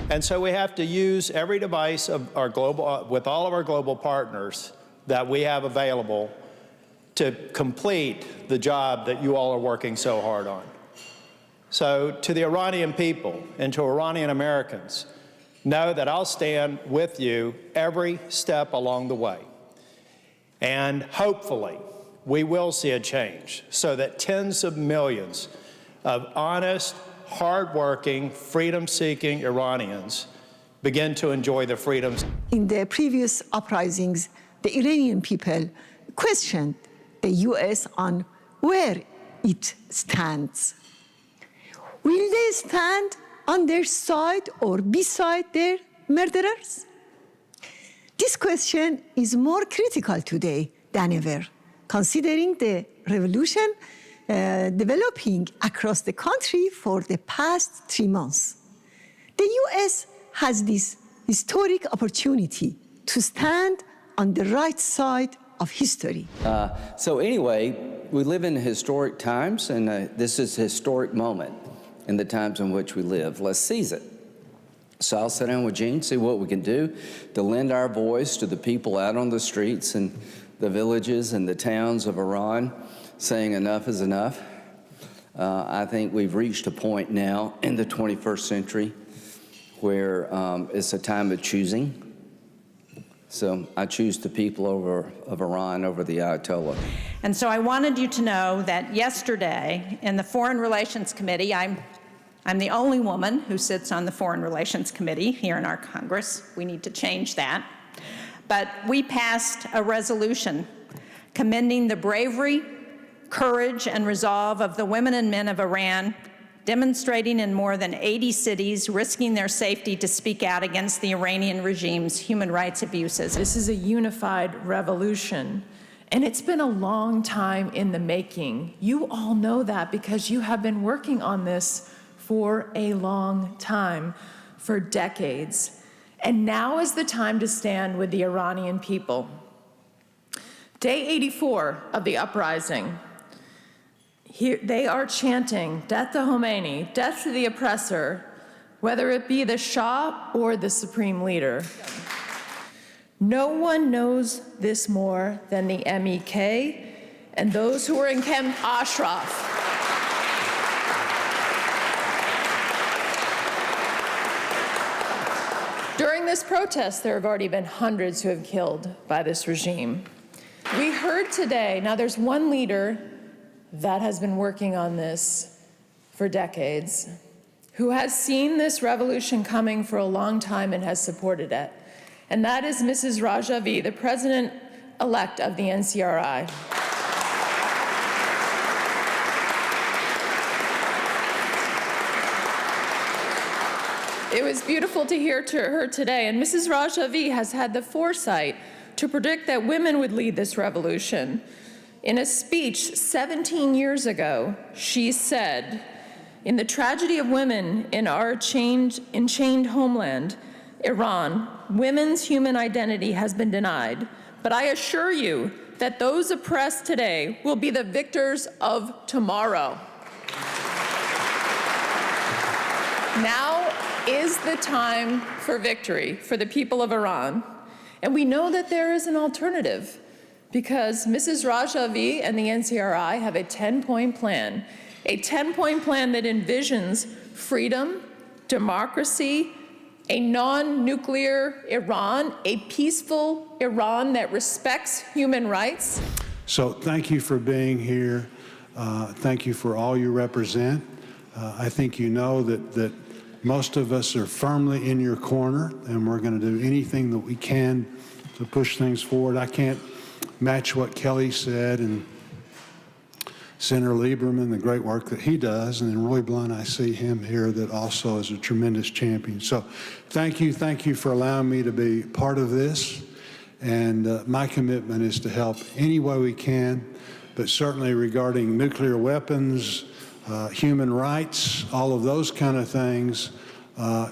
And so we have to use every device of our global, with all of our global partners that we have available to complete the job that you all are working so hard on. So to the Iranian people and to Iranian Americans, know that I'll stand with you every step along the way. And hopefully, we will see a change so that tens of millions of honest, hardworking, freedom-seeking Iranians begin to enjoy the freedoms. In the previous uprisings, the Iranian people questioned the U.S. on where it stands. Will they stand on their side or beside their murderers? This question is more critical today than ever, considering the revolution developing across the country for the past 3 months. The U.S. has this historic opportunity to stand on the right side of history. So anyway, we live in historic times, and this is a historic moment in the times in which we live. Let's seize it. So I'll sit down with Gene, see what we can do to lend our voice to the people out on the streets and the villages and the towns of Iran, saying enough is enough. I think we've reached a point now in the 21st century where it's a time of choosing. So I choose the people of Iran over the Ayatollah. And so I wanted you to know that yesterday in the Foreign Relations Committee, I'm the only woman who sits on the Foreign Relations Committee here in our Congress. We need to change that. But we passed a resolution commending the bravery, courage, and resolve of the women and men of Iran, demonstrating in more than 80 cities, risking their safety to speak out against the Iranian regime's human rights abuses. This is a unified revolution, and it's been a long time in the making. You all know that because you have been working on this for a long time, for decades. And now is the time to stand with the Iranian people. Day 84 of the uprising. Here, they are chanting, death to Khomeini, death to the oppressor, whether it be the Shah or the supreme leader. No one knows this more than the MEK and those who are in Camp Ashraf. During this protest, there have already been hundreds who have been killed by this regime. We heard today, now there's one leader that has been working on this for decades, who has seen this revolution coming for a long time and has supported it. And that is Mrs. Rajavi, the president-elect of the NCRI. It was beautiful to hear her today, and Mrs. Rajavi has had the foresight to predict that women would lead this revolution. In a speech 17 years ago, she said, "In the tragedy of women in our enchained homeland, Iran, women's human identity has been denied. But I assure you that those oppressed today will be the victors of tomorrow." Now is the time for victory for the people of Iran. And we know that there is an alternative because Mrs. Rajavi and the NCRI have a 10-point plan, a 10-point plan that envisions freedom, democracy, a non-nuclear Iran, a peaceful Iran that respects human rights. So thank you for being here. Thank you for all you represent. I think you know that most of us are firmly in your corner, and we're going to do anything that we can to push things forward. I can't match what Kelly said, and Senator Lieberman, the great work that he does, and then Roy Blunt, I see him here that also is a tremendous champion. So thank you for allowing me to be part of this, and my commitment is to help any way we can, but certainly regarding nuclear weapons, human rights, all of those kind of things,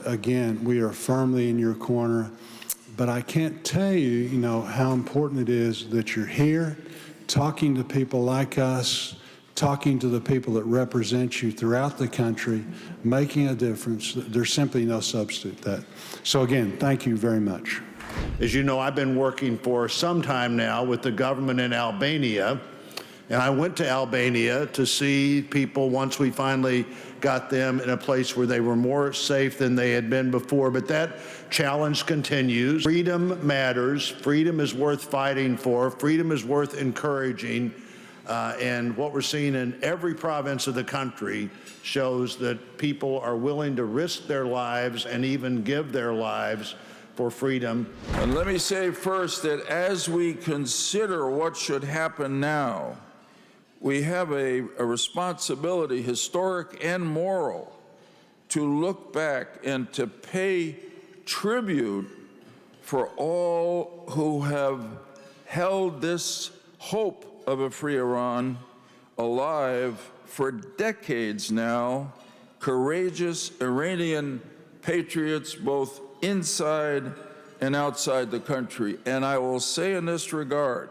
again, we are firmly in your corner. But I can't tell you, how important it is that you're here, talking to people like us, talking to the people that represent you throughout the country, making a difference. There's simply no substitute that. So again, thank you very much. As you know, I've been working for some time now with the government in Albania, and I went to Albania to see people once we finally got them in a place where they were more safe than they had been before. But that challenge continues. Freedom matters. Freedom is worth fighting for. Freedom is worth encouraging. And what we're seeing in every province of the country shows that people are willing to risk their lives and even give their lives for freedom. And let me say first that as we consider what should happen now, we have a responsibility, historic and moral, to look back and to pay tribute for all who have held this hope of a free Iran alive for decades now, courageous Iranian patriots both inside and outside the country. And I will say in this regard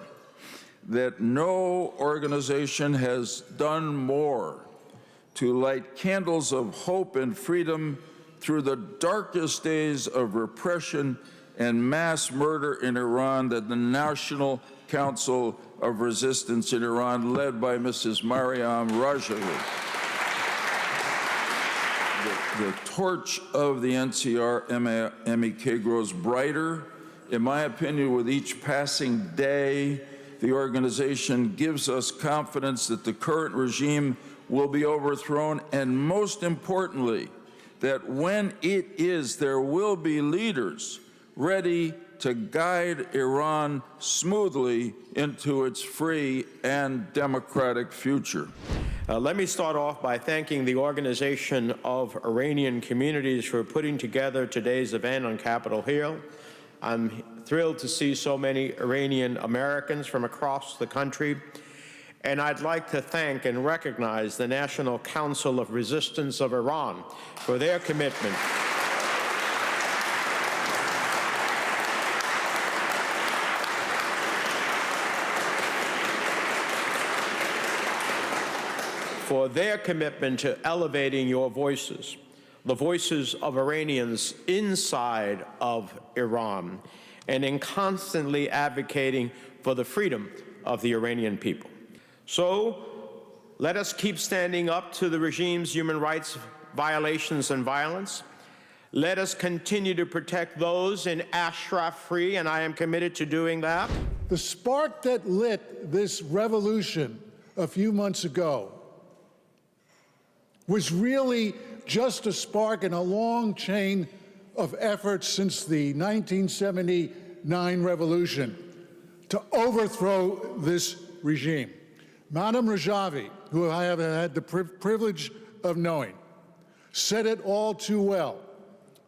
that no organization has done more to light candles of hope and freedom through the darkest days of repression and mass murder in Iran than the National Council of Resistance in Iran, led by Mrs. Maryam Rajavi. The torch of the NCRI grows brighter. In my opinion, with each passing day, the organization gives us confidence that the current regime will be overthrown, and most importantly, that when it is, there will be leaders ready to guide Iran smoothly into its free and democratic future. Let me start off by thanking the Organization of Iranian Communities for putting together today's event on Capitol Hill. I'm thrilled to see so many Iranian Americans from across the country. And I'd like to thank and recognize the National Council of Resistance of Iran for their commitment to elevating your voices, the voices of Iranians inside of Iran, and in constantly advocating for the freedom of the Iranian people. So let us keep standing up to the regime's human rights violations and violence. Let us continue to protect those in Ashraf-free, and I am committed to doing that. The spark that lit this revolution a few months ago was really just a spark in a long chain of efforts since the 1979 revolution to overthrow this regime. Maryam Rajavi, who I have had the privilege of knowing, said it all too well,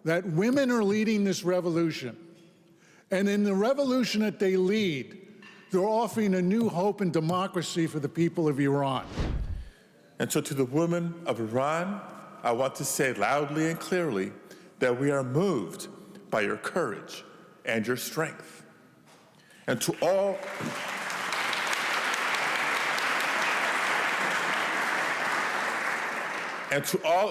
that women are leading this revolution. And in the revolution that they lead, they're offering a new hope and democracy for the people of Iran. And so to the women of Iran, I want to say loudly and clearly that we are moved by your courage and your strength. And to all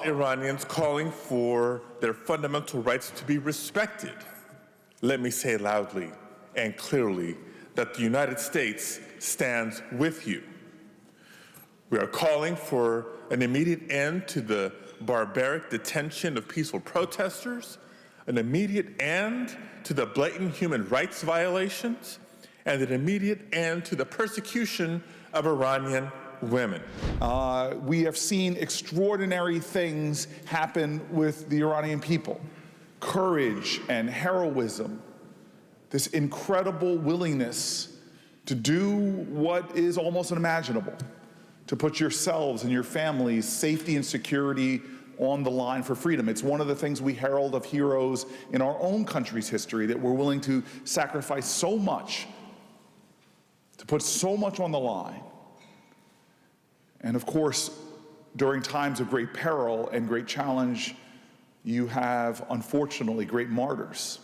Iranians calling for their fundamental rights to be respected, let me say loudly and clearly that the United States stands with you. We are calling for an immediate end to the barbaric detention of peaceful protesters, an immediate end to the blatant human rights violations, and an immediate end to the persecution of Iranian women. We have seen extraordinary things happen with the Iranian people. Courage and heroism, this incredible willingness to do what is almost unimaginable, to put yourselves and your families' safety and security on the line for freedom. It's one of the things we herald of heroes in our own country's history, that we're willing to sacrifice so much, to put so much on the line. And of course, during times of great peril and great challenge, you have, unfortunately, great martyrs.